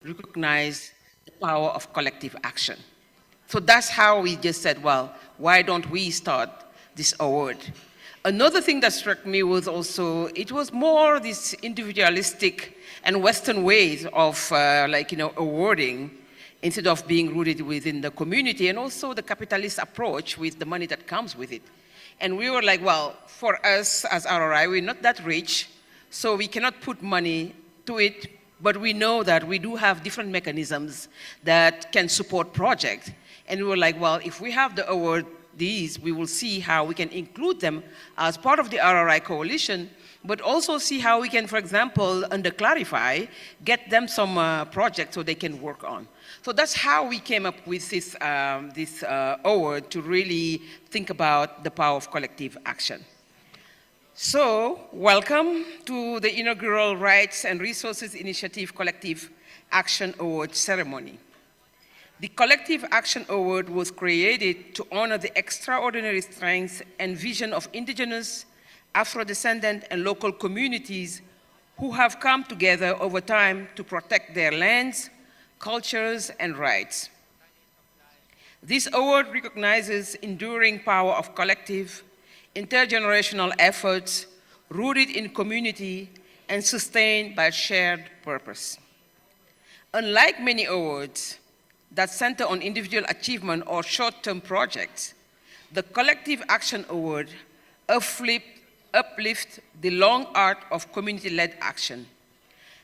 recognize the power of collective action. So that's how we just said, well, why don't we start this award? Another thing that struck me was also, it was more this individualistic and Western ways of awarding instead of being rooted within the community, and also the capitalist approach with the money that comes with it. And we were like, well, for us as RRI, we're not that rich, so we cannot put money to it, but we know that we do have different mechanisms that can support projects. And we were like, well, if we have the award, we will see how we can include them as part of the RRI coalition, but also see how we can, for example, under Clarify, get them some projects so they can work on. So that's how we came up with this award, to really think about the power of collective action. So, welcome to the inaugural Rights and Resources Initiative Collective Action Award ceremony. The Collective Action Award was created to honor the extraordinary strengths and vision of indigenous, Afro-descendant, and local communities who have come together over time to protect their lands, cultures, and rights. This award recognizes enduring power of collective, intergenerational efforts rooted in community and sustained by shared purpose. Unlike many awards that center on individual achievement or short-term projects, the Collective Action Award uplifts the long art of community-led action,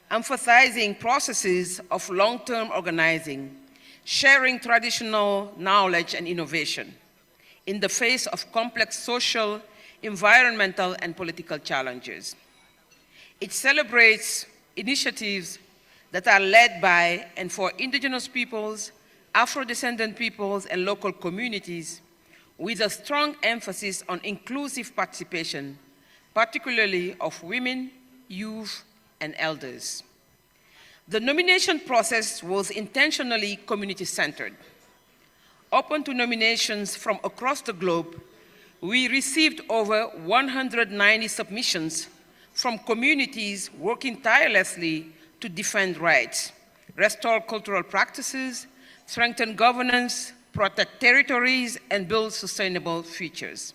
emphasizing processes of long-term organizing, sharing traditional knowledge and innovation in the face of complex social, environmental, and political challenges. It celebrates initiatives that are led by and for indigenous peoples, Afro-descendant peoples, and local communities, with a strong emphasis on inclusive participation, particularly of women, youth, and elders. The nomination process was intentionally community-centered. Open to nominations from across the globe, we received over 190 submissions from communities working tirelessly to defend rights, restore cultural practices, strengthen governance, protect territories, and build sustainable futures.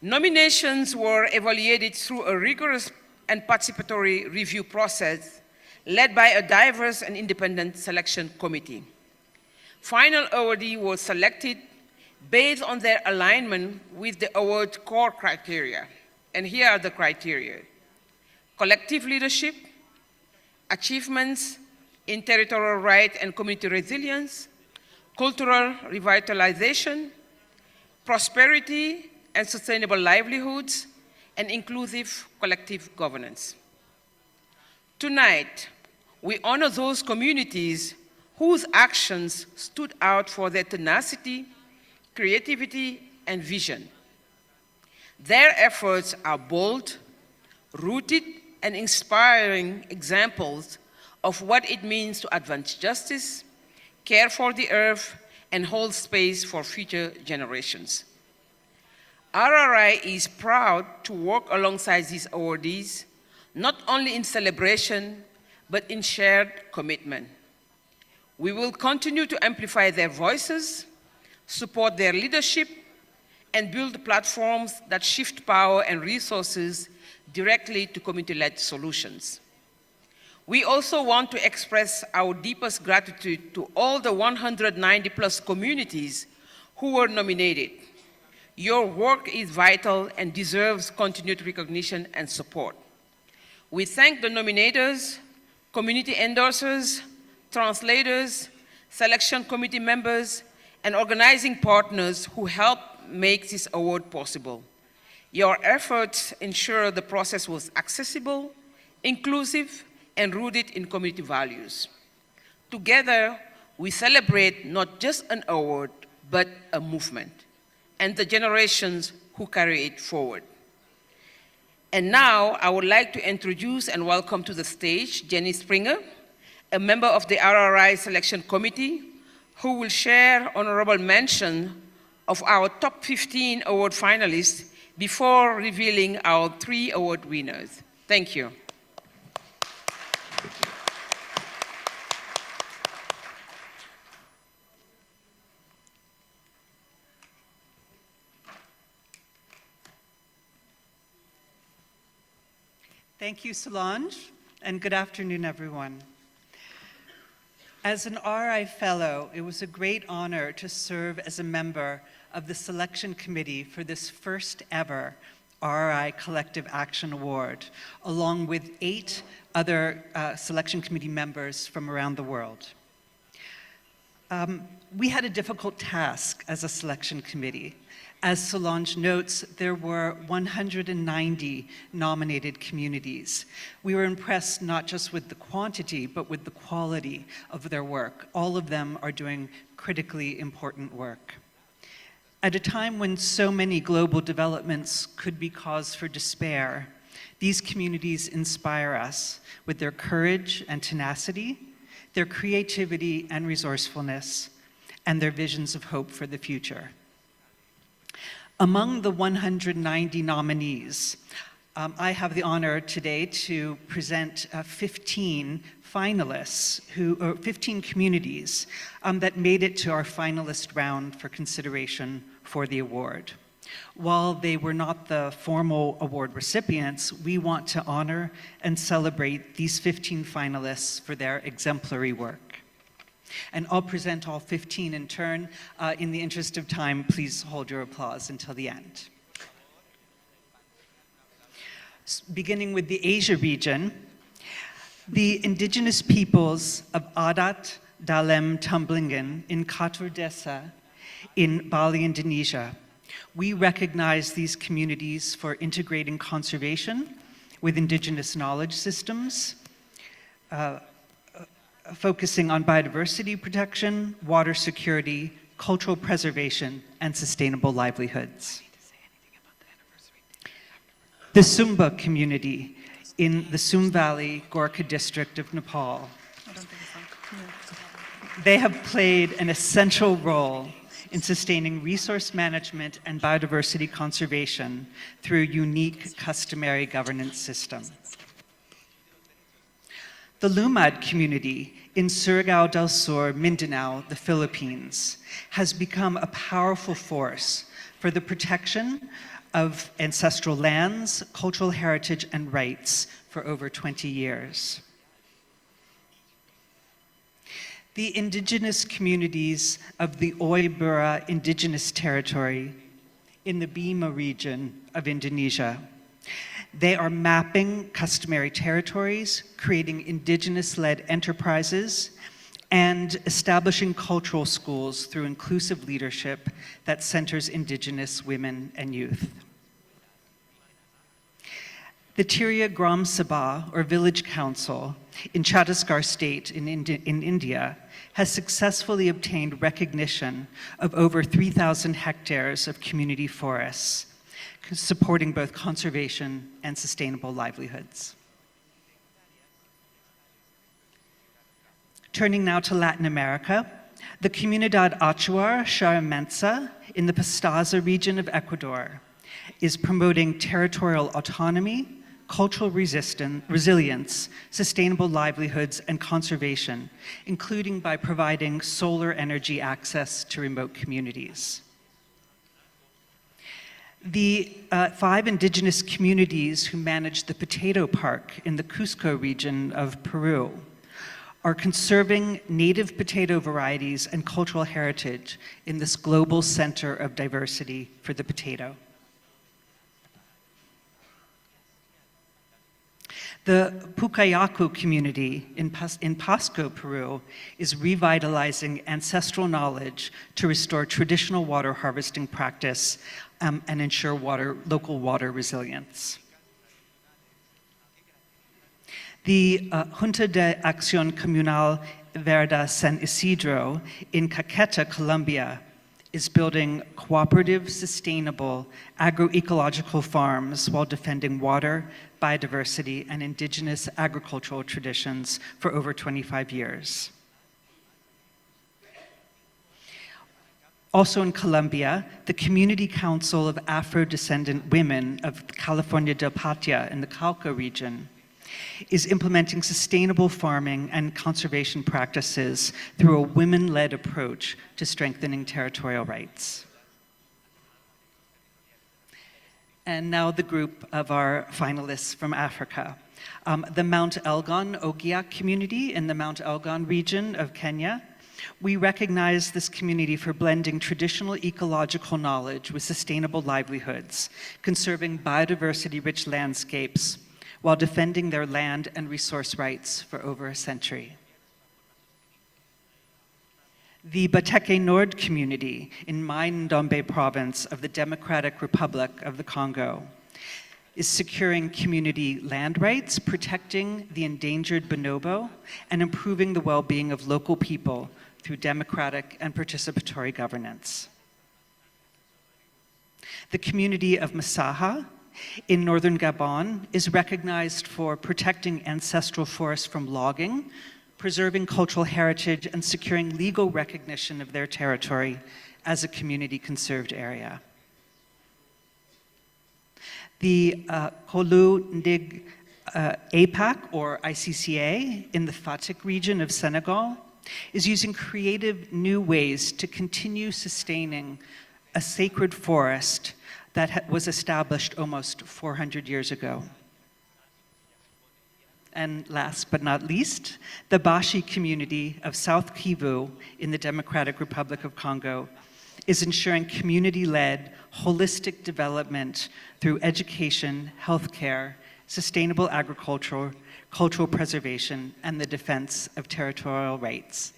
Nominations were evaluated through a rigorous and participatory review process led by a diverse and independent selection committee. Final awardee was selected based on their alignment with the award core criteria. And here are the criteria: collective leadership, achievements in territorial right and community resilience, cultural revitalization, prosperity and sustainable livelihoods, and inclusive collective governance. Tonight, we honor those communities whose actions stood out for their tenacity, creativity, and vision. Their efforts are bold, rooted, and inspiring examples of what it means to advance justice, care for the earth, and hold space for future generations. RRI is proud to work alongside these awardees, not only in celebration, but in shared commitment. We will continue to amplify their voices, support their leadership, and build platforms that shift power and resources directly to community-led solutions. We also want to express our deepest gratitude to all the 190+ communities who were nominated. Your work is vital and deserves continued recognition and support. We thank the nominators, community endorsers, translators, selection committee members, and organizing partners who helped make this award possible. Your efforts ensure the process was accessible, inclusive, and rooted in community values. Together, we celebrate not just an award, but a movement, and the generations who carry it forward. And now, I would like to introduce and welcome to the stage Jenny Springer, a member of the RRI Selection Committee, who will share honorable mention of our top 15 award finalists before revealing our 3 award winners. Thank you. Thank you, Solange, and good afternoon, everyone. As an RRI Fellow, it was a great honor to serve as a member of the selection committee for this first ever RRI Collective Action Award, along with 8 other selection committee members from around the world. We had a difficult task as a selection committee. As Solange notes, there were 190 nominated communities. We were impressed not just with the quantity, but with the quality of their work. All of them are doing critically important work. At a time when so many global developments could be cause for despair, these communities inspire us with their courage and tenacity, their creativity and resourcefulness, and their visions of hope for the future. Among the 190 nominees, I have the honor today to present 15 finalists, 15 communities that made it to our finalist round for consideration for the award. While they were not the formal award recipients, we want to honor and celebrate these 15 finalists for their exemplary work. And I'll present all 15 in turn. In the interest of time, please hold your applause until the end. Beginning with the Asia region, the indigenous peoples of Adat, Dalem, Tumblingen in Catur Desa in Bali, Indonesia. We recognize these communities for integrating conservation with indigenous knowledge systems, focusing on biodiversity protection, water security, cultural preservation, and sustainable livelihoods. The Sumba community in the Sum Valley, Gorkha district of Nepal. They have played an essential role in sustaining resource management and biodiversity conservation through a unique customary governance system. The Lumad community in Surigao del Sur, Mindanao, the Philippines, has become a powerful force for the protection of ancestral lands, cultural heritage, and rights for over 20 years. The indigenous communities of the Oibura Indigenous Territory in the Bima region of Indonesia. They are mapping customary territories, creating indigenous-led enterprises, and establishing cultural schools through inclusive leadership that centers indigenous women and youth. The Tiria Gram Sabha, or Village Council, in Chhattisgarh State in India, has successfully obtained recognition of over 3,000 hectares of community forests, supporting both conservation and sustainable livelihoods. Turning now to Latin America, the Comunidad Achuar Xaramentsa in the Pastaza region of Ecuador is promoting territorial autonomy, cultural resilience, sustainable livelihoods, and conservation, including by providing solar energy access to remote communities. The 5 indigenous communities who manage the potato park in the Cusco region of Peru are conserving native potato varieties and cultural heritage in this global center of diversity for the potato. The Pucayacu community in Pasco, Peru, is revitalizing ancestral knowledge to restore traditional water harvesting practice and ensure local water resilience. The Junta de Acción Comunal Verda San Isidro in Caqueta, Colombia, is building cooperative, sustainable agroecological farms while defending water, biodiversity, and indigenous agricultural traditions for over 25 years. Also in Colombia, the Community Council of Afro-descendant Women of California del Patia in the Cauca region is implementing sustainable farming and conservation practices through a women-led approach to strengthening territorial rights. And now the group of our finalists from Africa. The Mount Elgon Ogiek community in the Mount Elgon region of Kenya. We recognize this community for blending traditional ecological knowledge with sustainable livelihoods, conserving biodiversity-rich landscapes, while defending their land and resource rights for over a century. The Bateke Nord community in Mai-Ndombe province of the Democratic Republic of the Congo is securing community land rights, protecting the endangered bonobo, and improving the well-being of local people through democratic and participatory governance. The community of Masaha in northern Gabon is recognized for protecting ancestral forests from logging, preserving cultural heritage, and securing legal recognition of their territory as a community conserved area. The Kolu Ndig APAC, or ICCA, in the Fatick region of Senegal, is using creative new ways to continue sustaining a sacred forest that was established almost 400 years ago. And last but not least, the Bashi community of South Kivu in the Democratic Republic of Congo is ensuring community-led, holistic development through education, healthcare, sustainable agriculture, cultural preservation, and the defense of territorial rights.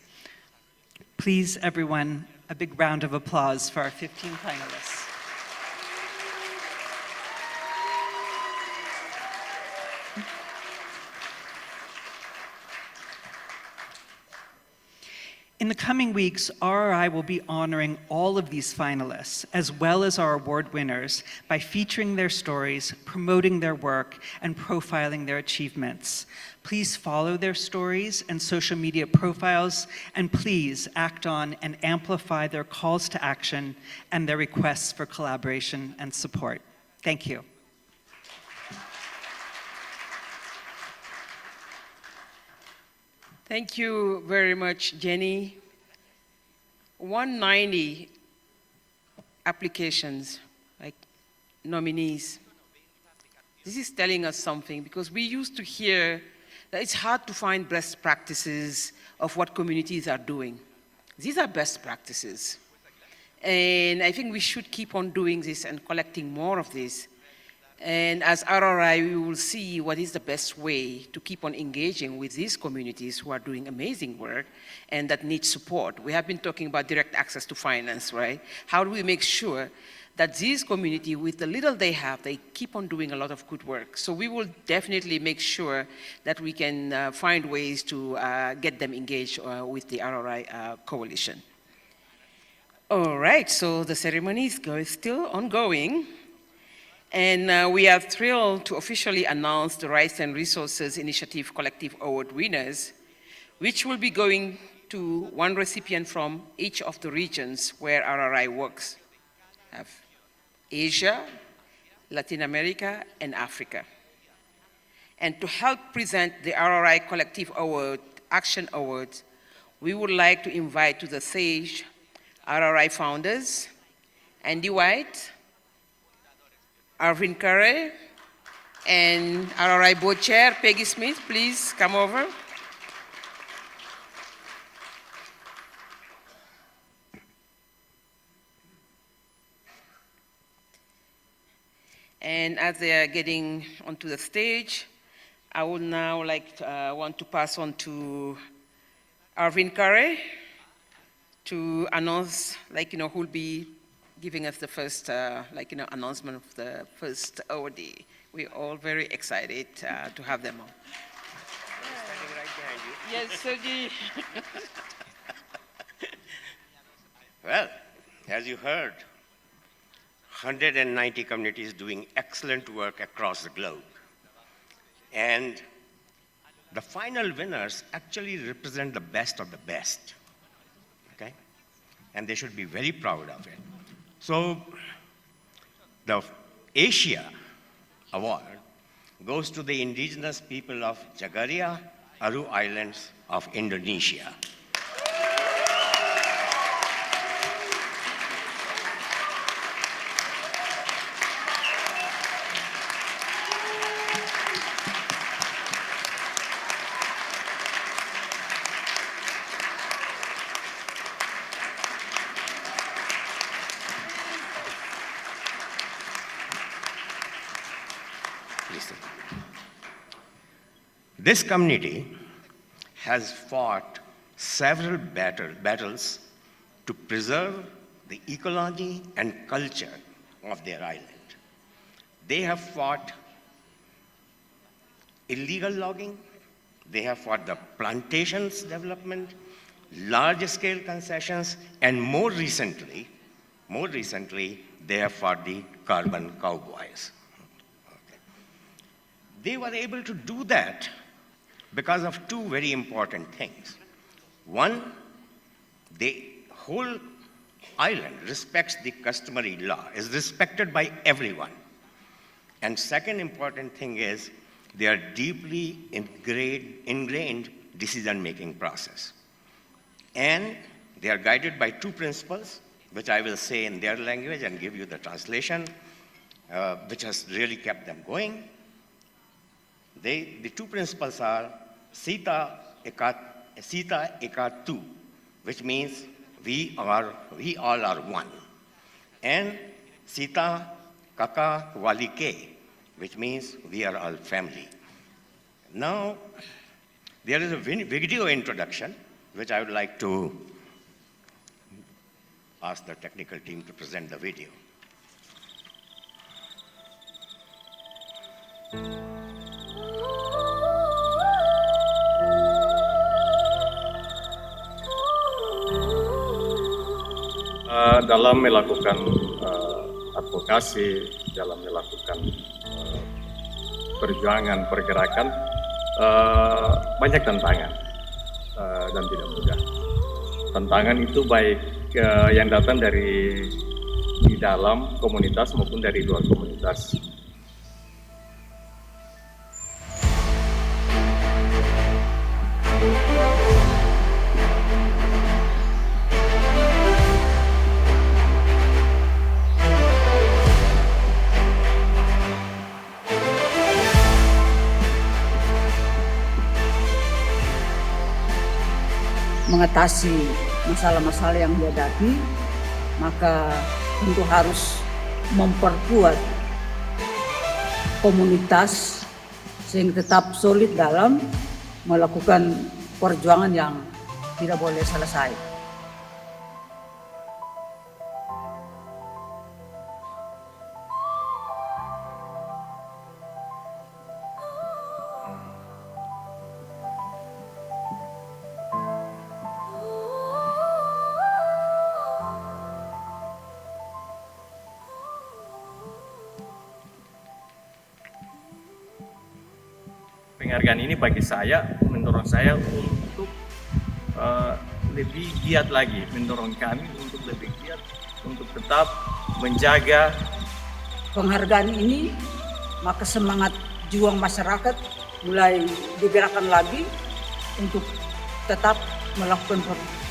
Please, everyone, a big round of applause for our 15 finalists. In the coming weeks, RRI will be honoring all of these finalists, as well as our award winners, by featuring their stories, promoting their work, and profiling their achievements. Please follow their stories and social media profiles, and please act on and amplify their calls to action and their requests for collaboration and support. Thank you. Thank you very much, Jenny. 190 applications, like nominees. This is telling us something, because we used to hear that it's hard to find best practices of what communities are doing. These are best practices. And I think we should keep on doing this and collecting more of this. And as RRI, we will see what is the best way to keep on engaging with these communities who are doing amazing work and that need support. We have been talking about direct access to finance, right? How do we make sure that these communities, with the little they have, they keep on doing a lot of good work? So we will definitely make sure that we can find ways to get them engaged with the RRI coalition. All right, so the ceremony is still ongoing. And we are thrilled to officially announce the Rights and Resources Initiative Collective Award winners, which will be going to one recipient from each of the regions where RRI works. We have Asia, Latin America, and Africa. And to help present the RRI Collective Award, Action Awards, we would like to invite to the stage RRI founders, Andy White, Arvin Curry, and RRI Board Chair, Peggy Smith, please come over. And as they are getting onto the stage, I would now want to pass on to Arvin Curry to announce, who will be giving us the first, announcement of the first awardee. We're all very excited to have them on. Standing right behind you. Yes, Sergi. Well, as you heard, 190 communities doing excellent work across the globe. And the final winners actually represent the best of the best, okay? And they should be very proud of it. So the Asia Award goes to the indigenous people of Jargaria, Aru Islands of Indonesia. This community has fought several battles to preserve the ecology and culture of their island. They have fought illegal logging, they have fought the plantations development, large-scale concessions, and more recently, they have fought the carbon cowboys. Okay. They were able to do that because of two very important things. One, the whole island respects the customary law, is respected by everyone. And second important thing is they are deeply ingrained decision-making process. And they are guided by two principles, which I will say in their language and give you the translation, which has really kept them going. The two principles are Sita Ekatu, which means we all are one. And Sita Kaka Walike, which means we are all family. Now, there is a video introduction, which I would like to ask the technical team to present the video. Dalam melakukan advokasi, dalam melakukan perjuangan, pergerakan, banyak tantangan dan tidak mudah. Tantangan itu baik yang datang dari di dalam komunitas maupun dari luar komunitas. Mengatasi masalah-masalah yang dihadapi, maka tentu harus memperkuat komunitas sehingga tetap solid dalam melakukan perjuangan yang tidak boleh selesai. Penghargaan ini bagi saya, mendorong saya untuk lebih giat lagi, mendorong kami untuk lebih giat, untuk tetap menjaga. Penghargaan ini, maka semangat juang masyarakat mulai digerakkan lagi untuk tetap melakukan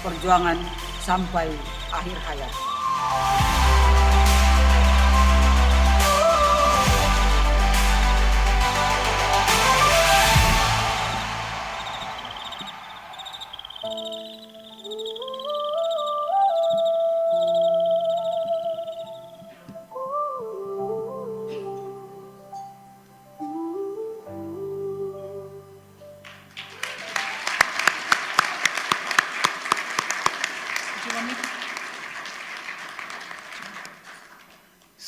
perjuangan sampai akhir hayat.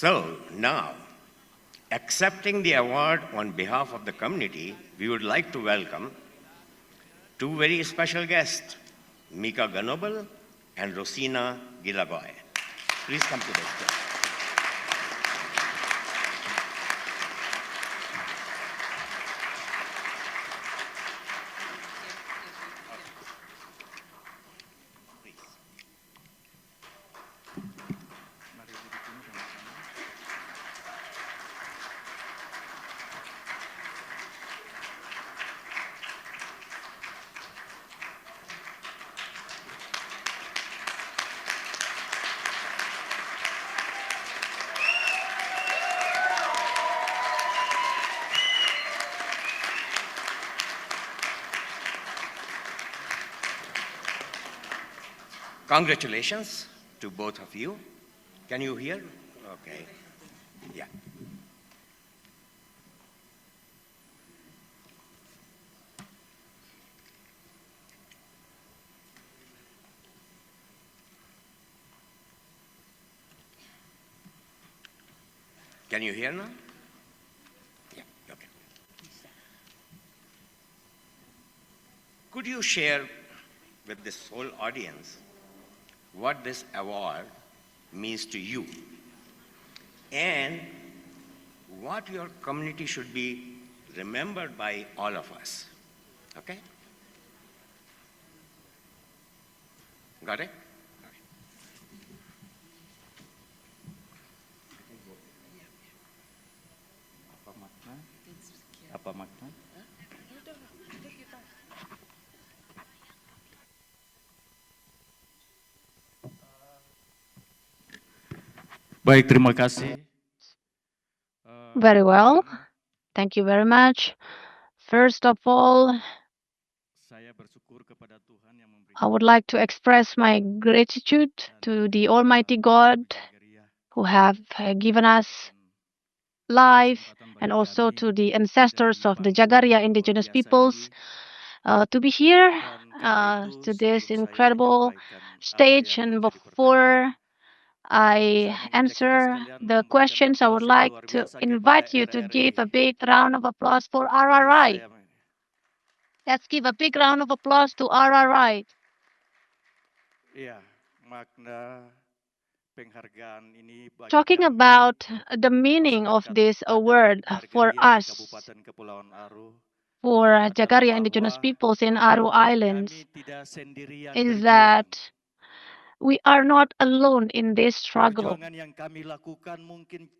So now, accepting the award on behalf of the community, we would like to welcome two very special guests, Mika Ganobal and Rosina Gilagoy. Please come to the stage. Congratulations to both of you. Can you hear? Okay. Yeah. Can you hear now? Yeah, okay. Could you share with this whole audience what this award means to you and what your community should be remembered by all of us? Okay? Got it? Apa makna? Baik, terima kasih. Very well. Thank you very much. First of all, Saya bersyukur kepada Tuhan yang I would like to express my gratitude to the Almighty God Jargaria who have given us life, and also to the ancestors of the Jargaria Indigenous peoples to be here to this incredible stage. And before I answer the questions, I would like to invite you to give a big round of applause for RRI. Let's give a big round of applause to RRI. Iya, makna penghargaan ini bagi Talking kami, about the meaning of masyarakat this adat award for Jargaria di us, Kabupaten Kepulauan Aru, for Jargaria adalah Indigenous bahwa peoples in Aru Islands, kami tidak sendirian is berjuang. that we are not alone in this struggle. Perjuangan yang kami lakukan mungkin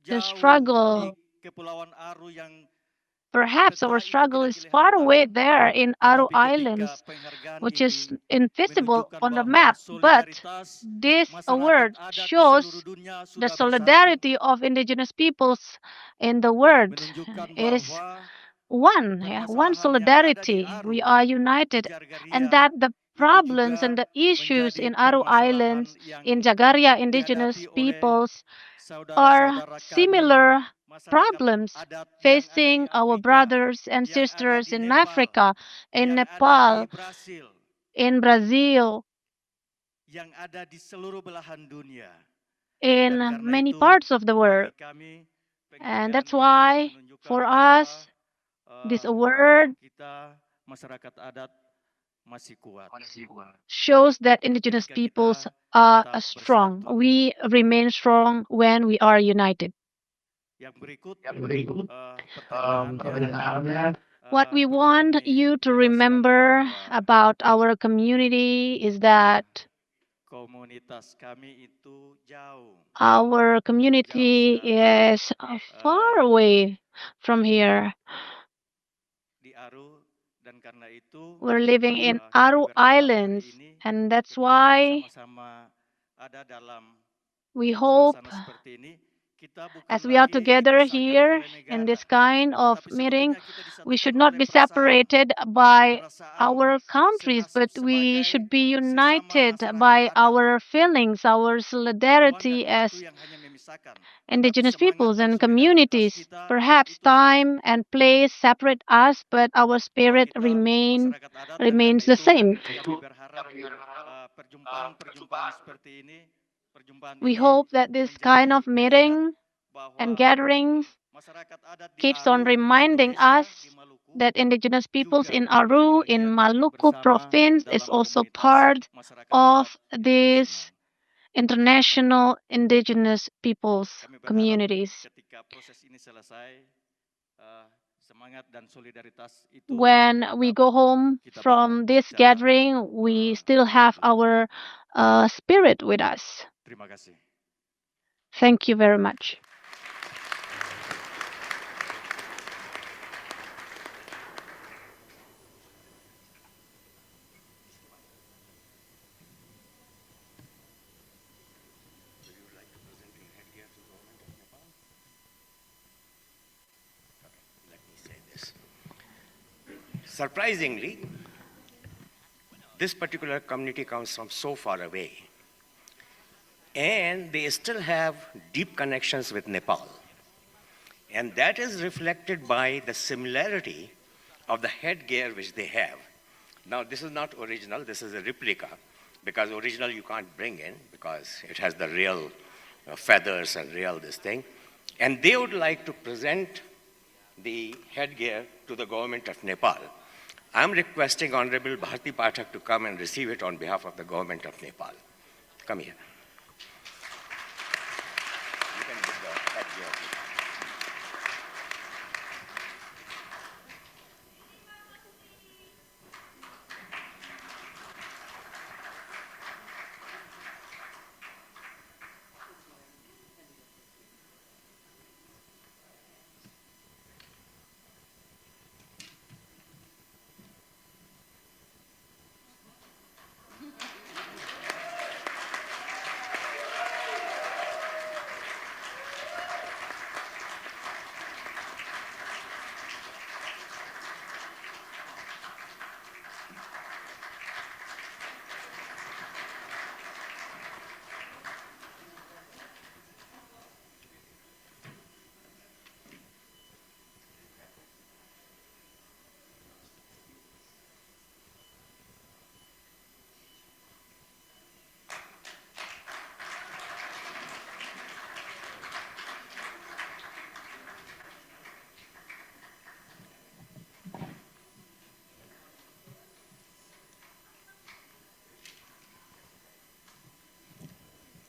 The jauh struggle, di Kepulauan Aru yang perhaps our struggle is far away there in Aru Islands, which is invisible on the map. But this award shows the solidarity of indigenous peoples in the world is one, one solidarity. We are united, and that the problems and the issues in Aru Islands, in Jargaria indigenous peoples, are similar problems facing our brothers and sisters in Africa, in Nepal, in Brazil, yang ada di seluruh belahan dunia. in many parts of the world. And that's why, for us, this award kita masyarakat adat masih kuat. shows that indigenous peoples are strong. We remain strong when we are united. Yang berikut, pertanyaannya, What we want you to remember about our community is that komunitas kami itu jauh our community is far away from here. di Aru, dan karena itu We're living in kami Aru berharap hari Islands, ini and that's ketika why sama-sama ada dalam we hope, suasana seperti ini, kita bukan as we are lagi together dipisahkan here oleh in negara, this kind of tetapi meeting, sebetulnya kita disatukan we should oleh not be perasaan, separated by perasaan our countries, but senasib we sebagai should be sesama united masyarakat by adat. our feelings, our Uang dan solidarity waktu as yang hanya memisahkan, tetapi indigenous semangat peoples dan and solidaritas communities. kita Perhaps itu satu. time and place separate us, but our Bahwa spirit kita remains masyarakat adat, dan remains karena the same. kami berharap perjumpaan-perjumpaan seperti ini, perjumpaan We ini hope that this kind of menjadi meeting pengingat and bahwa gatherings masyarakat adat di keeps Aru, on di reminding Indonesia, us di Maluku that indigenous peoples juga in menjadi Aru, in bagian Maluku bersama province, is dalam also komunitas part masyarakat of adat this internasional. international indigenous peoples Kami berharap communities. ketika proses ini selesai, semangat dan solidaritas itu When we tetap go home kita from bangun this secara gathering, we still have our spirit with us. terima kasih. Thank you very much. Surprisingly, this particular community comes from so far away, and they still have deep connections with Nepal. And that is reflected by the similarity of the headgear which they have. Now, this is not original, this is a replica, because original you can't bring in, because it has the real feathers and real this thing. And they would like to present the headgear to the government of Nepal. I'm requesting Honorable Bharti Pathak to come and receive it on behalf of the government of Nepal. Come here. You can give the headgear.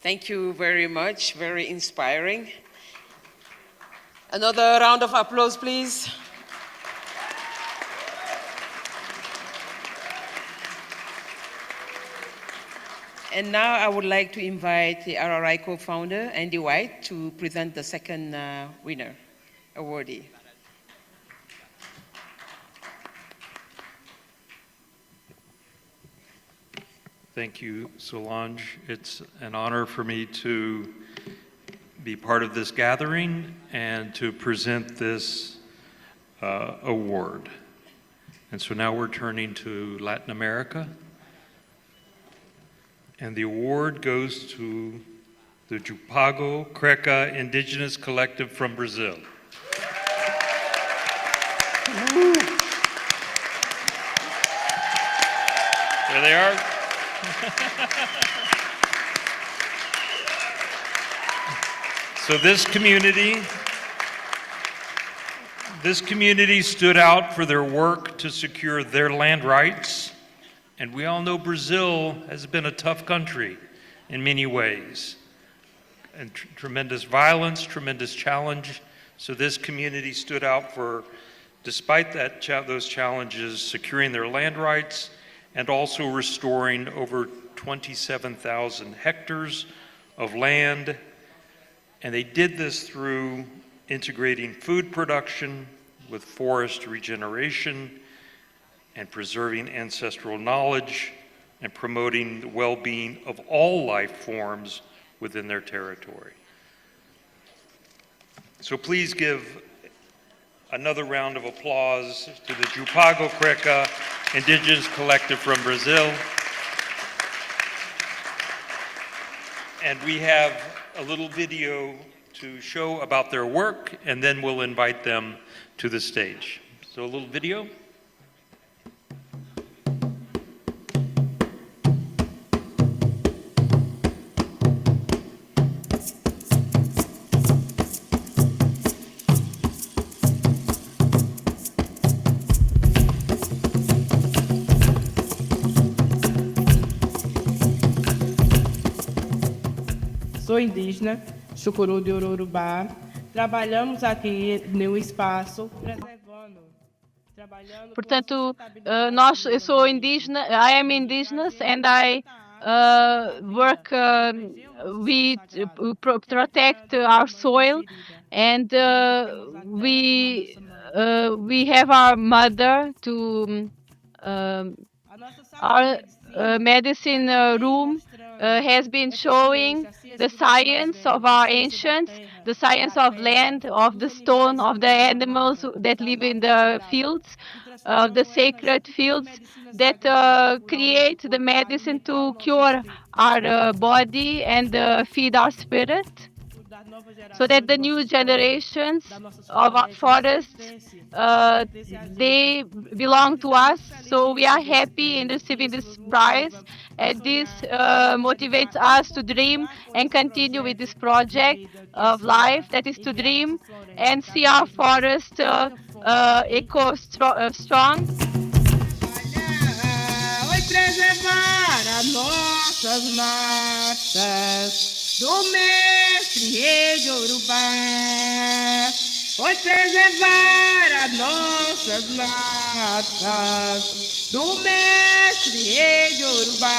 Thank you very much, very inspiring. Another round of applause, please. And now I would like to invite the RRI co-founder, Andy White, to present the second winner, awardee. Thank you, Solange. It's an honor for me to be part of this gathering and to present this award. And so now we're turning to Latin America. And the award goes to the Jupago Creca Indigenous Collective from Brazil. There they are. So this community stood out for their work to secure their land rights. And we all know Brazil has been a tough country in many ways. And tremendous violence, tremendous challenge. So this community stood out for, despite those challenges, securing their land rights and also restoring over 27,000 hectares of land. And they did this through integrating food production with forest regeneration and preserving ancestral knowledge and promoting the well-being of all life forms within their territory. So please give another round of applause to the Jupago Creca Indigenous Collective from Brazil. And we have a little video to show about their work, and then we'll invite them to the stage. So a little video. Sou indígena, Xukuru de Ororubá. Trabalhamos aqui no espaço, preservando. Portanto, eu sou indígena, I am indigenous, and I work, we protect our soil, and we have our mother to our medicine room has been showing the science of our ancients, the science of land, of the stone, of the animals that live in the fields, of the sacred fields that create the medicine to cure our body and feed our spirit. so that the new generations of our forests, they belong to us. So we are happy in receiving this prize, and this motivates us to dream and continue with this project of life, that is to dream and see our forest strong. Vai preservar as nossas matas do mestre rei de Ororubá. Vai preservar as nossas matas do mestre rei de Ororubá.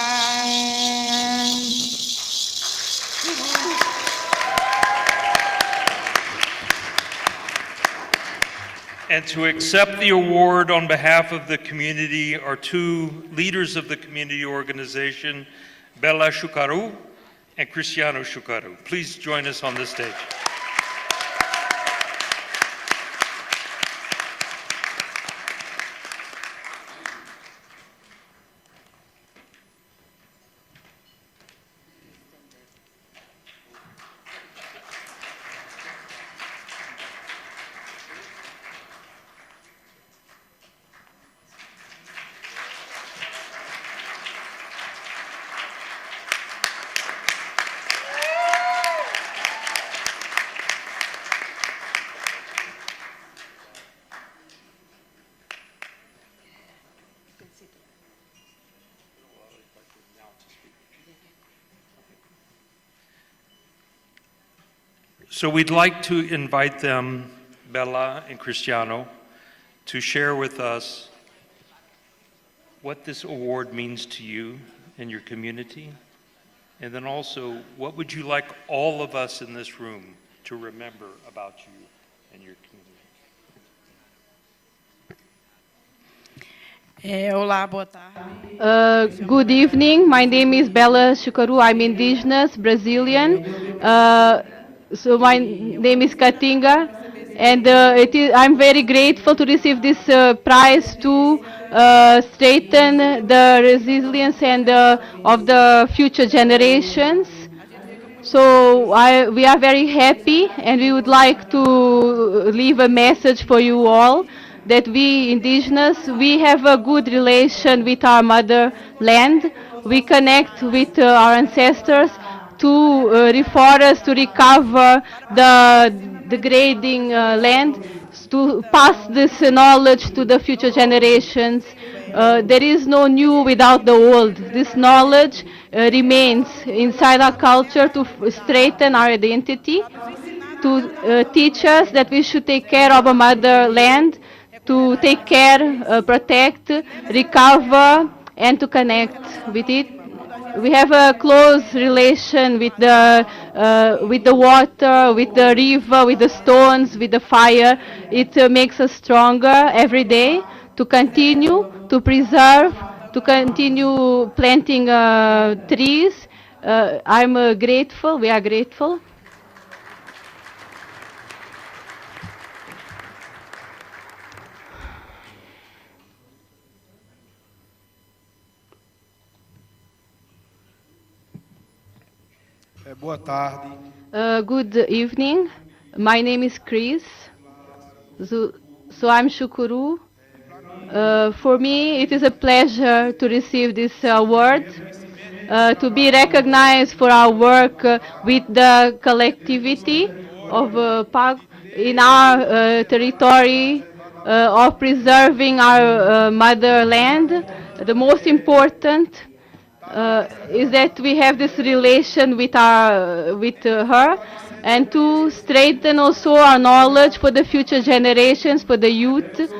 And to accept the award on behalf of the community are two leaders of the community organization, Bella Xukuru and Cristiano Xukuru. Please join us on this stage. So we'd like to invite them, Bella and Cristiano, to share with us what this award means to you and your community, and then also, what would you like all of us in this room to remember about you and your community? Olá, boa tarde. Good evening. My name is Bella Xukuru. I'm indigenous, Brazilian. So my name is Katinga, and I'm very grateful to receive this prize to strengthen the resilience and of the future generations. So we are very happy, and we would like to leave a message for you all that we indigenous, we have a good relation with our motherland. We connect with our ancestors to reforest, to recover the degrading land, to pass this knowledge to the future generations. There is no new without the old. This knowledge remains inside our culture to strengthen our identity, to teach us that we should take care of our motherland, to take care, protect, recover, and to connect with it. We have a close relation with the water, with the river, with the stones, with the fire. It makes us stronger every day to continue, to preserve, to continue planting trees. I'm grateful, we are grateful. Boa tarde. Good evening. My name is Chris. So I'm Xukuru. For me, it is a pleasure to receive this award, to be recognized for our work with the collectivity of PAG in our territory of preserving our motherland. The most important is that we have this relation with her, and to strengthen also our knowledge for the future generations, for the youth,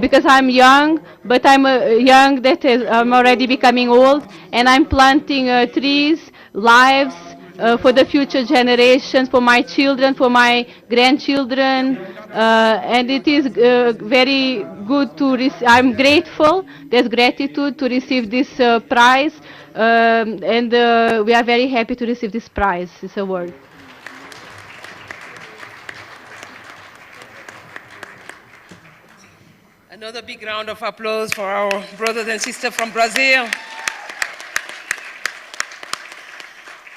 because I'm young, but I'm young that I'm already becoming old, and I'm planting trees, lives, for the future generations, for my children, for my grandchildren, and it is very good to I'm grateful, there's gratitude to receive this prize, and we are very happy to receive this prize, this award. Another big round of applause for our brothers and sisters from Brazil.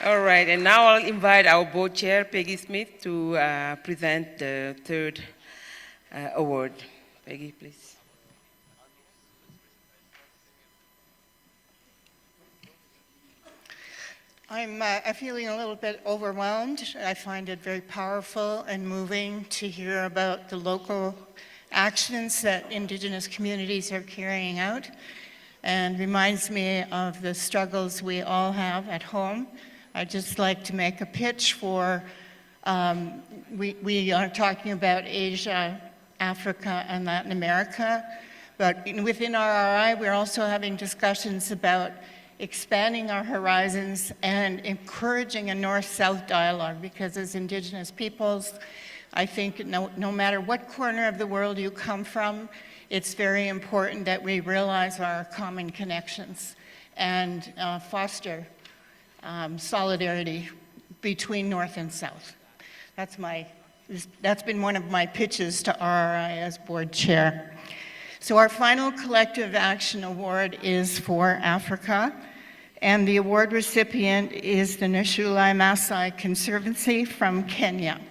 All right, and now I'll invite our board chair, Peggy Smith, to present the third award. Peggy, please. I'm feeling a little bit overwhelmed. I find it very powerful and moving to hear about the local actions that Indigenous communities are carrying out, and reminds me of the struggles we all have at home. I'd just like to make a pitch for, we are talking about Asia, Africa, and Latin America, but within RRI, we're also having discussions about expanding our horizons and encouraging a north-south dialogue, because as Indigenous peoples, I think no matter what corner of the world you come from, it's very important that we realize our common connections and foster solidarity between North and South. That's been one of my pitches to RRI as board chair. So our final Collective Action Award is for Africa, and the award recipient is the Nashulai Maasai Conservancy from Kenya.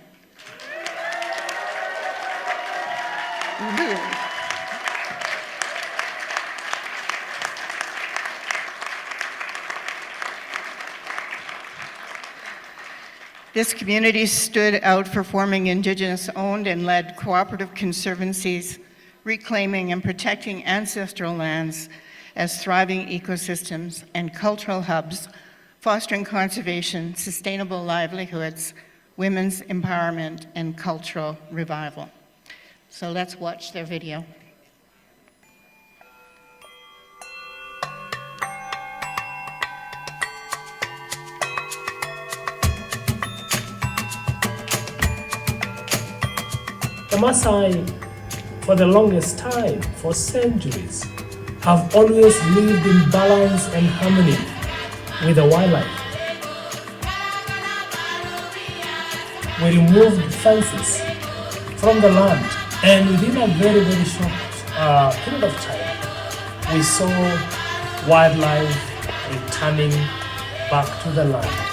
This community stood out for forming Indigenous-owned and led cooperative conservancies, reclaiming and protecting ancestral lands as thriving ecosystems and cultural hubs, fostering conservation, sustainable livelihoods, women's empowerment, and cultural revival. So let's watch their video. The Maasai, for the longest time, for centuries, have always lived in balance and harmony with the wildlife. We removed fences from the land, and within a very, very short period of time, we saw wildlife returning back to the land.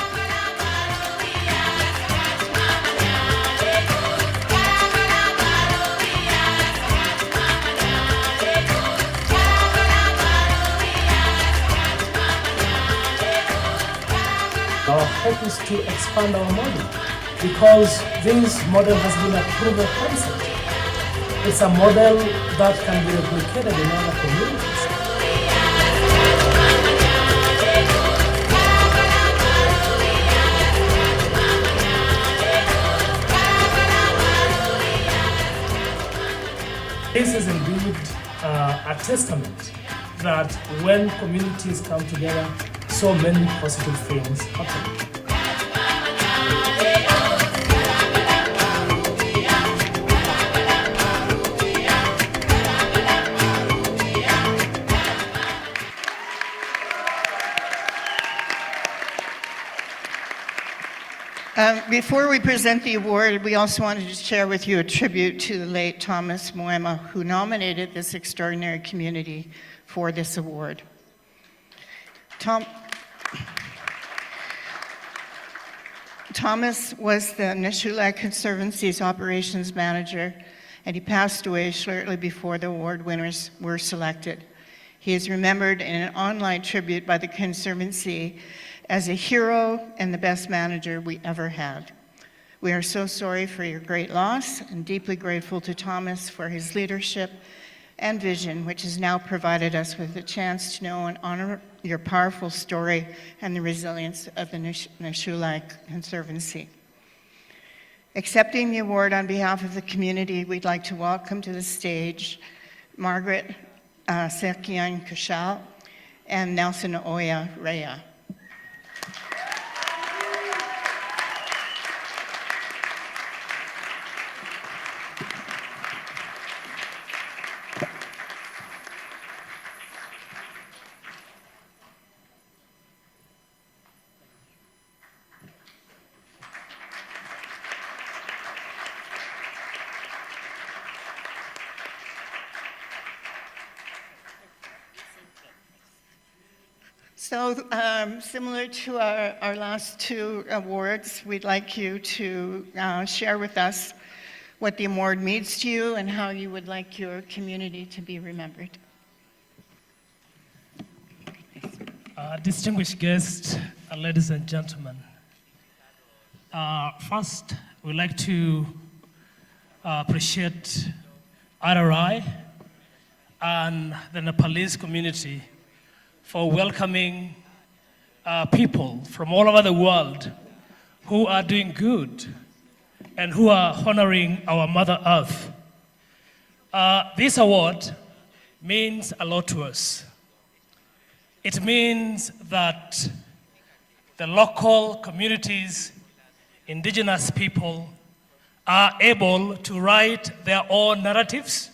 Our hope is to expand our model, because this model has been a proven concept. It's a model that can be replicated in other communities. This is indeed a testament that when communities come together, so many positive things happen. Before we present the award, we also wanted to share with you a tribute to the late Thomas Moema, who nominated this extraordinary community for this award. Thomas was the Nashulai Conservancy's operations manager, and he passed away shortly before the award winners were selected. He is remembered in an online tribute by the Conservancy as a hero and the best manager we ever had. We are so sorry for your great loss and deeply grateful to Thomas for his leadership and vision, which has now provided us with a chance to know and honor your powerful story and the resilience of the Nashulai Conservancy. Accepting the award on behalf of the community, we'd like to welcome to the stage Margaret Sekian Kashal and Nelson Oya Rea. So similar to our last two awards, we'd like you to share with us what the award means to you and how you would like your community to be remembered. Distinguished guests, ladies and gentlemen. First, we'd like to appreciate RRI and the Nepalese community for welcoming people from all over the world who are doing good and who are honoring our Mother Earth. This award means a lot to us. It means that the local communities, indigenous people, are able to write their own narratives.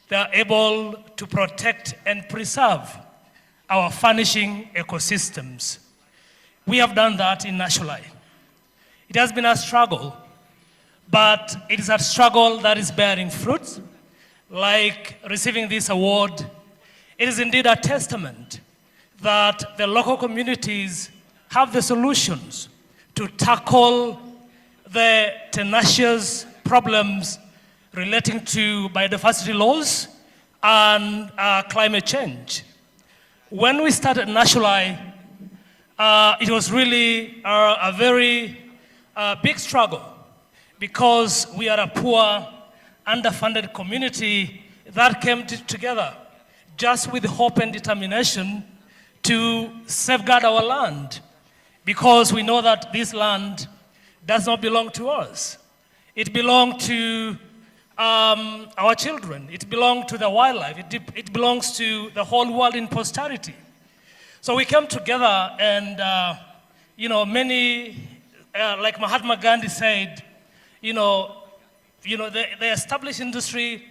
They are able to protect and preserve our furnishing ecosystems. We have done that in Nashulai. It has been a struggle, but it is a struggle that is bearing fruits. Like receiving this award, it is indeed a testament that the local communities have the solutions to tackle the tenacious problems relating to biodiversity laws and climate change. When we started Nashulai, it was really a very big struggle because we are a poor, underfunded community that came together just with hope and determination to safeguard our land, because we know that this land does not belong to us. It belongs to our children. It belongs to the wildlife. It belongs to the whole world in posterity. So we came together and, many, like Mahatma Gandhi said, the established industry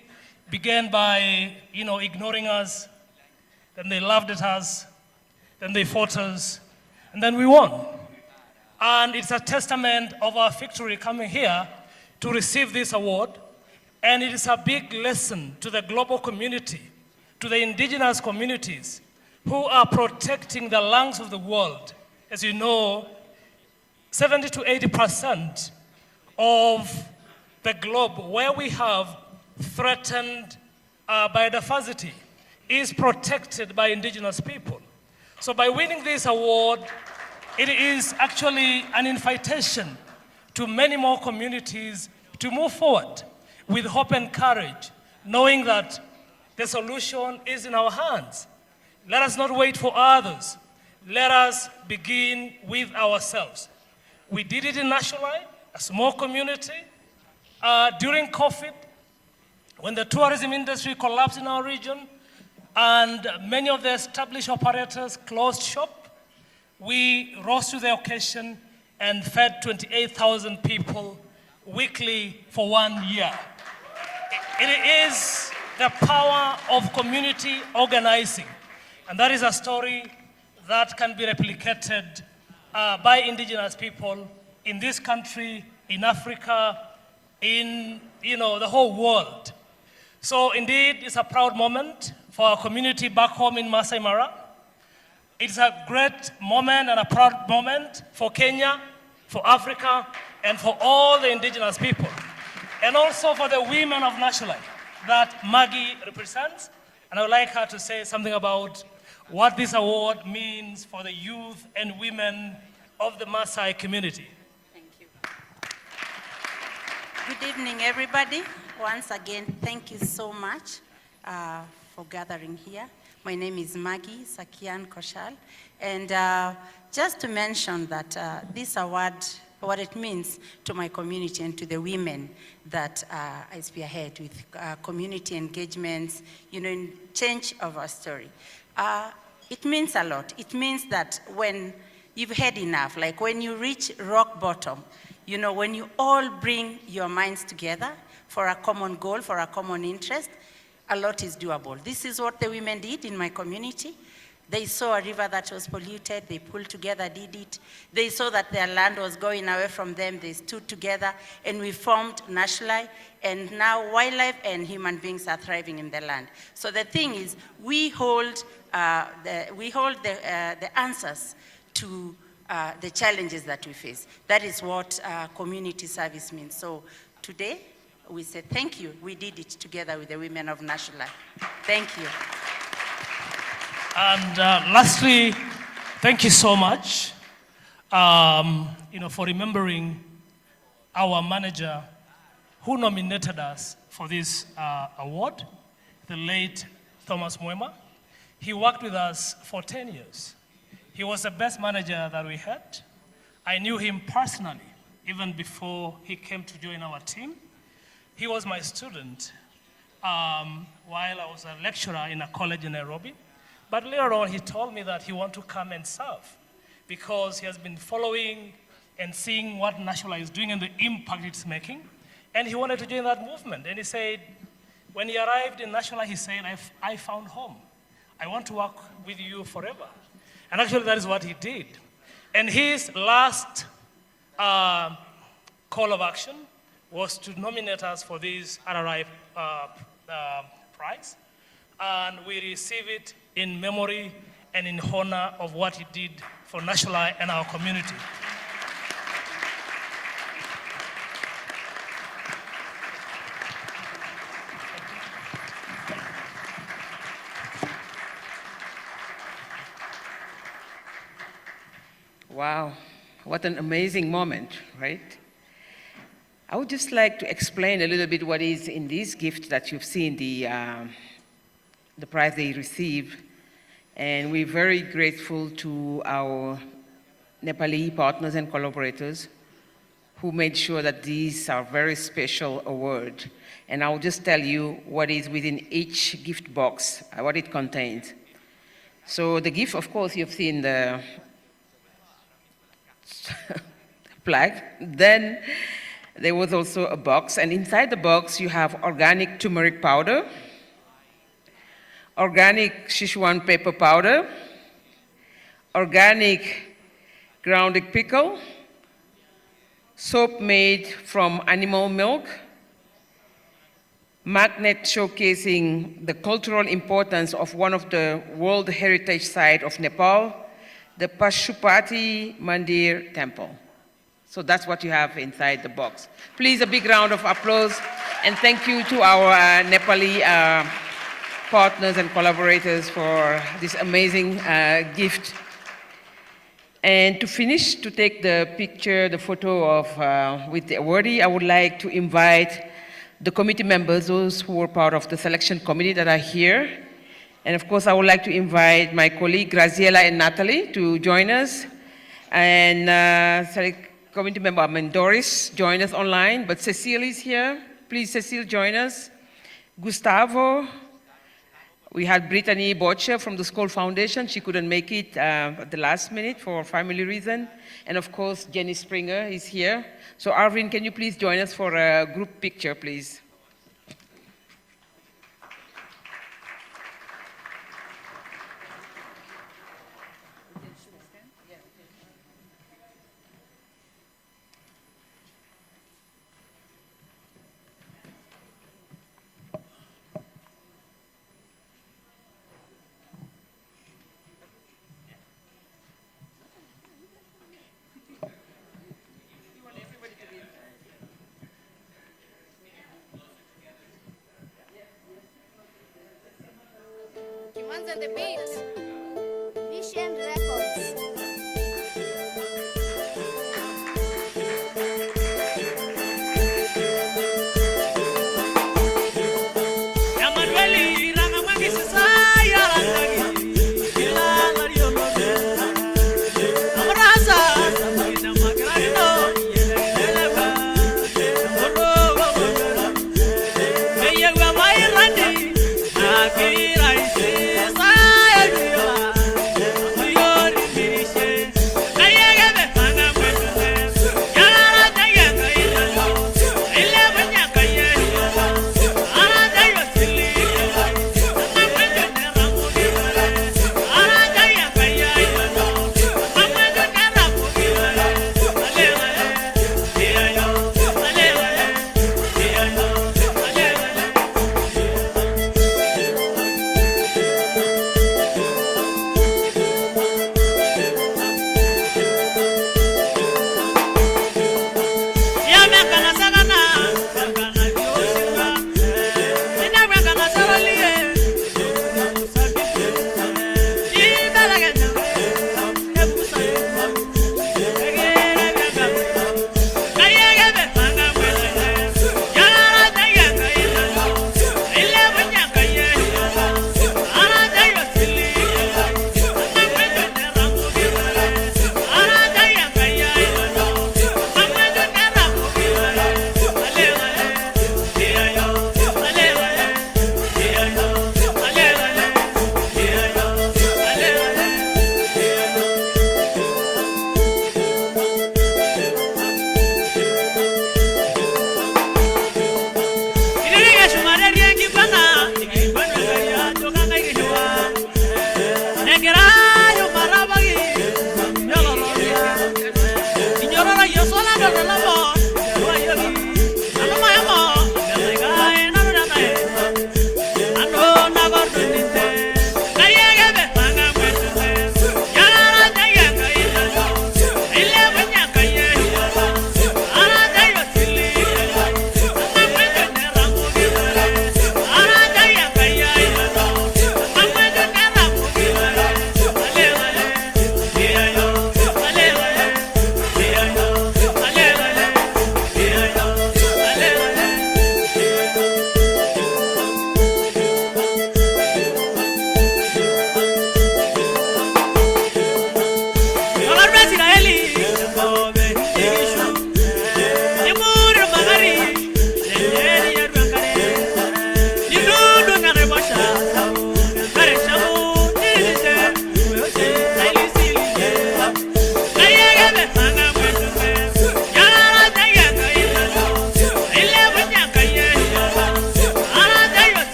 began by, ignoring us, then they laughed at us, then they fought us, and then we won. And it's a testament of our victory coming here to receive this award. And it is a big lesson to the global community, to the indigenous communities who are protecting the lungs of the world. As you know, 70 to 80% of the globe where we have threatened biodiversity is protected by indigenous people. So by winning this award, it is actually an invitation to many more communities to move forward with hope and courage, knowing that the solution is in our hands. Let us not wait for others. Let us begin with ourselves. We did it in Nashulai, a small community. During COVID, when the tourism industry collapsed in our region, and many of the established operators closed shop, we rose to the occasion and fed 28,000 people weekly for 1 year. It is the power of community organizing. And that is a story that can be replicated by indigenous people in this country, in Africa, in the whole world. So indeed, it's a proud moment for our community back home in Masai Mara. It's a great moment and a proud moment for Kenya, for Africa, and for all the indigenous people. And also for the women of Nashulai that Maggie represents. And I would like her to say something about what this award means for the youth and women of the Maasai community. Thank you. Good evening, everybody. Once again, thank you so much for gathering here. My name is Maggie Sakian Koshal. And just to mention that this award, what it means to my community and to the women that I spearhead with community engagements, in change of our story. It means a lot. It means that when you've had enough, like when you reach rock bottom, when you all bring your minds together for a common goal, for a common interest, a lot is doable. This is what the women did in my community. They saw a river that was polluted, they pulled together, did it. They saw that their land was going away from them, they stood together, and we formed Nashulai, and now wildlife and human beings are thriving in the land. So the thing is, we hold the answers to the challenges that we face. That is what community service means. So today, we say thank you. We did it together with the women of Nashulai. Thank you. And lastly, thank you so much, for remembering our manager who nominated us for this award, the late Thomas Mwema. He worked with us for 10 years. He was the best manager that we had. I knew him personally, even before he came to join our team. He was my student while I was a lecturer in a college in Nairobi. But later on, he told me that he wanted to come and serve because he has been following and seeing what Nashulai is doing and the impact it's making. And he wanted to join that movement. And he said, when he arrived in Nashulai, he said, I found home. I want to work with you forever. And actually, that is what he did. And his last call of action was to nominate us for this RRI prize. And we receive it in memory and in honor of what he did for Nashulai and our community. Wow, what an amazing moment, right? I would just like to explain a little bit what is in this gift that you've seen, the prize they received. And we're very grateful to our Nepali partners and collaborators who made sure that these are very special awards. And I'll just tell you what is within each gift box, what it contains. So the gift, of course, you've seen the flag. Then there was also a box, and inside the box you have organic turmeric powder, organic Sichuan pepper powder, organic grounded pickle, soap made from animal milk, magnet showcasing the cultural importance of one of the World Heritage Sites of Nepal, the Pashupati Mandir Temple. So that's what you have inside the box. Please, a big round of applause, and thank you to our Nepali partners and collaborators for this amazing gift. And to finish, to take the picture, the photo of with the awardee, I would like to invite the committee members, those who were part of the selection committee that are here. And of course, I would like to invite my colleague Graziella and Natalie to join us. And committee member Doris join us online, but Cecile is here. Please, Cecile, join us. Gustavo. We had Brittany Botcher from the Skoll Foundation. She couldn't make it at the last minute for family reason. And of course, Jenny Springer is here. So Arvin, can you please join us for a group picture, please? On the beat. Vision Records. Yo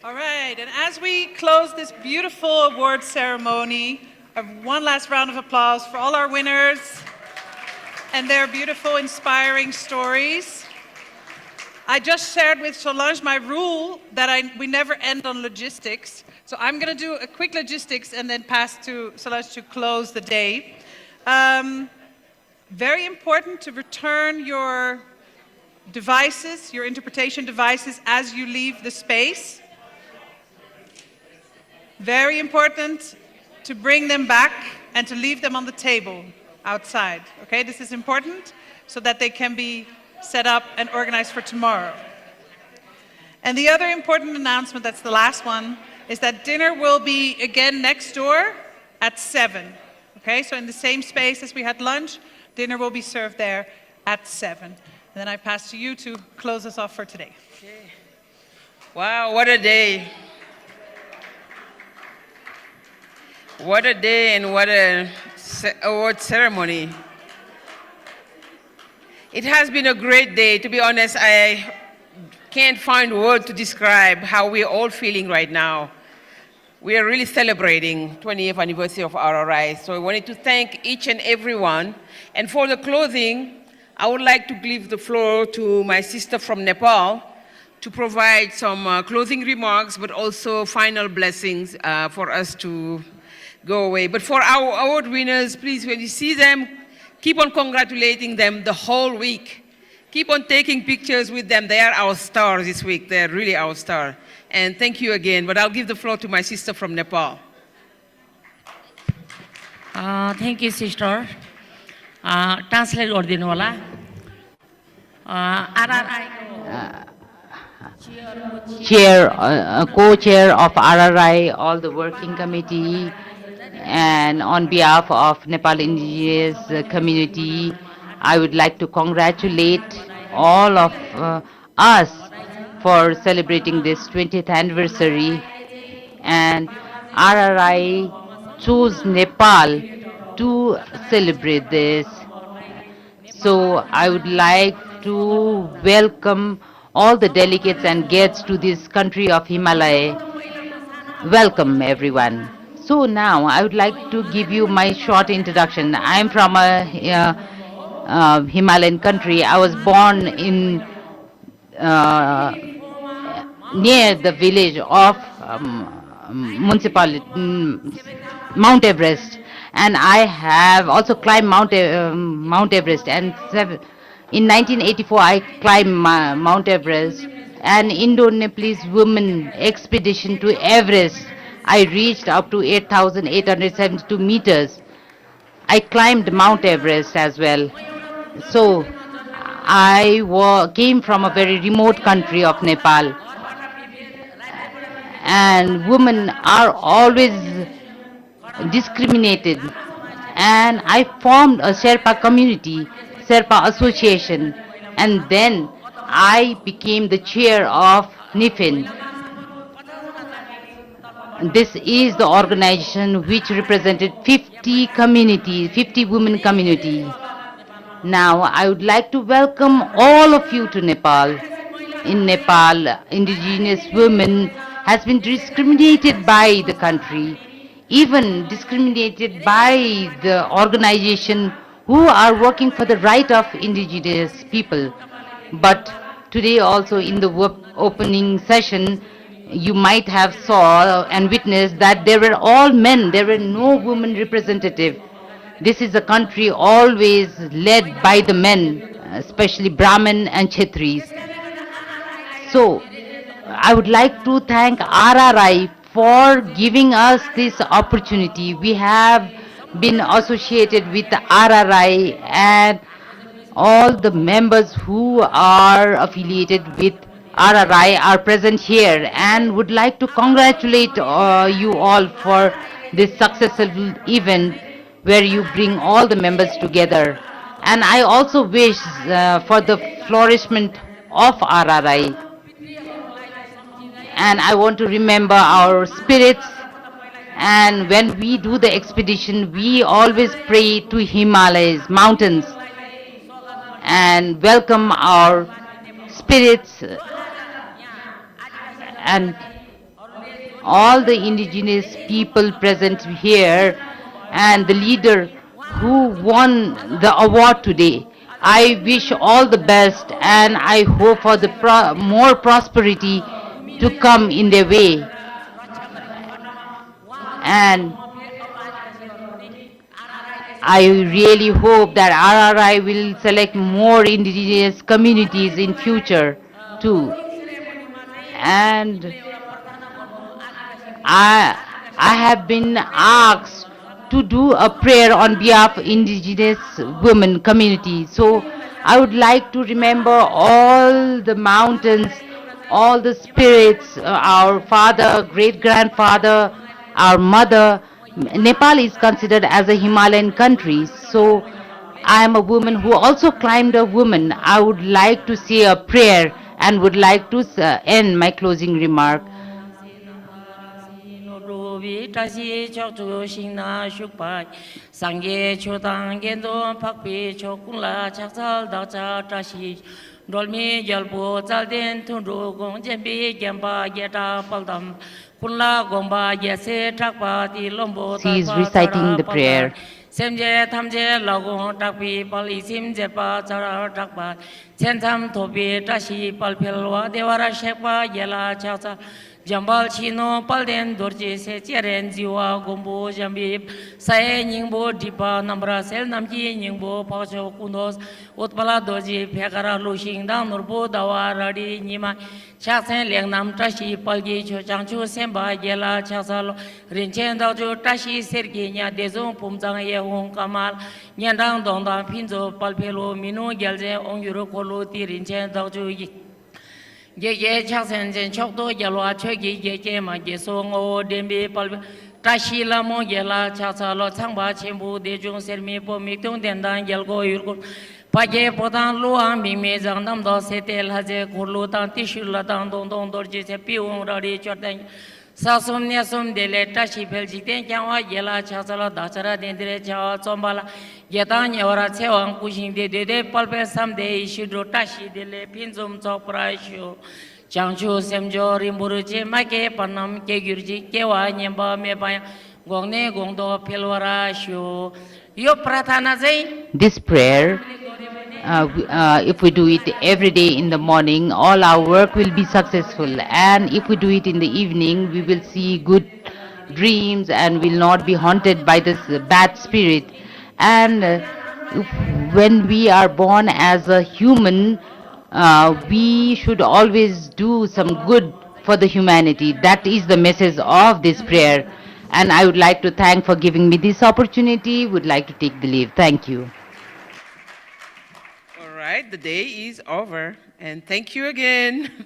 All right, and as we close this beautiful award ceremony, one last round of applause for all our winners and their beautiful, inspiring stories. I just shared with Solange my rule that we never end on logistics. So I'm going to do a quick logistics and then pass to Solange to close the day. Very important to return your devices, your interpretation devices, as you leave the space. Very important to bring them back and to leave them on the table outside. Okay, this is important so that they can be set up and organized for tomorrow. And the other important announcement, that's the last one, is that dinner will be again next door at 7. Okay, so in the same space as we had lunch, dinner will be served there at 7. And then I pass to you to close us off for today. Okay. Wow, what a day. What a day and what an award ceremony. It has been a great day. To be honest, I can't find words to describe how we're all feeling right now. We are really celebrating 20th anniversary of RRI. So I wanted to thank each and everyone. And for the closing, I would like to give the floor to my sister from Nepal to provide some closing remarks, but also final blessings for us to go away. But for our award winners, please, when you see them, keep on congratulating them the whole week. Keep on taking pictures with them. They are our stars this week. They're really our star. And thank you again. But I'll give the floor to my sister from Nepal. Thank you, sister. Translate गरिदिनु होला. Co-chair of RRI, all the working committee, and on behalf of Nepal Indigenous Community, I would like to congratulate all of us for celebrating this 20th anniversary. And RRI chose Nepal to celebrate this. So I would like to welcome all the delegates and guests to this country of Himalaya. Welcome, everyone. So now I would like to give you my short introduction. I am from a Himalayan country. I was born in near the village of Mount Everest, and I have also climbed Mount Everest. And in 1984, I climbed Mount Everest. An Indo-Nepalese women expedition to Everest. I reached up to 8,872 meters. I climbed Mount Everest as well. So I came from a very remote country of Nepal. And women are always discriminated. And I formed a Sherpa community, Sherpa association. And then I became the chair of NIFIN. This is the organization which represented 50 communities, 50 women community. Now I would like to welcome all of you to Nepal. In Nepal, indigenous women has been discriminated by the country, even discriminated by the organization who are working for the right of indigenous people. But today also in the opening session, you might have saw and witnessed that there were all men, there were no women representative. This is a country always led by the men, especially Brahmin and Kshetris. So I would like to thank RRI for giving us this opportunity. We have been associated with the RRI, and all the members who are affiliated with RRI are present here, and would like to congratulate you all for this successful event where you bring all the members together. And I also wish for the flourishment of RRI. And I want to remember our spirits, and when we do the expedition, we always pray to Himalayas, mountains, and welcome our spirits. And all the indigenous people present here and the leader who won the award today. I wish all the best and I hope for the more prosperity to come in their way. And I really hope that RRI will select more indigenous communities in future too. And I have been asked to do a prayer on behalf of indigenous women community. So I would like to remember all the mountains, all the spirits, our father, great-grandfather, our mother. Nepal is considered as a Himalayan country. So I am a woman who also climbed a woman. I would like to say a prayer and would like to end my closing remark. She is reciting the prayer. Semje thamje lago takpi pal isim jepa chara takpa chentham thopi tashi pal phelwa dewara shekpa yela chacha jambal chino palden dorje se cheren jiwa gombo jambi sae ningbo dipa namra sel namji ningbo phacho kunos utpala doji phekara lushing dang nurbo dawa radi nima chasen lengnam tashi palgi cho changchu semba yela chasalo rinchen dawju tashi sergi nya dezong pumjang ye hong kamal nyandang dongda pinzo palpelo minu gelje ongyuro kolu ti rinchen dawju ye chasen jen chokdo yalwa chogi ye ma ye so ngo dembe palpe tashi la mo yela chasalo changba chembu de jong sermi po miktung dendang yelgo yurko paje podan luang mi me jang nam do setel haje khurlu tan tishul tan dong dong dorje se piung rari chotang sasum ne sum dele tashi pelji ten kyangwa yela chasalo dachara dendre cha chombala yetan yora chewang kusing de palpe samde ishidro tashi dele pinzum chopra shu changchu semjo rimburuche make panam ke gyurji kewa nyemba me pa gongne gongdo pelwara shu yo prathana jai. This prayer, if we do it every day in the morning, all our work will be successful, and if we do it in the evening, we will see good dreams and will not be haunted by this bad spirit. And when we are born as a human, we should always do some good for the humanity. That is the message of this prayer. And I would like to thank for giving me this opportunity. Would like to take the leave. Thank you. All right, the day is over, and thank you again.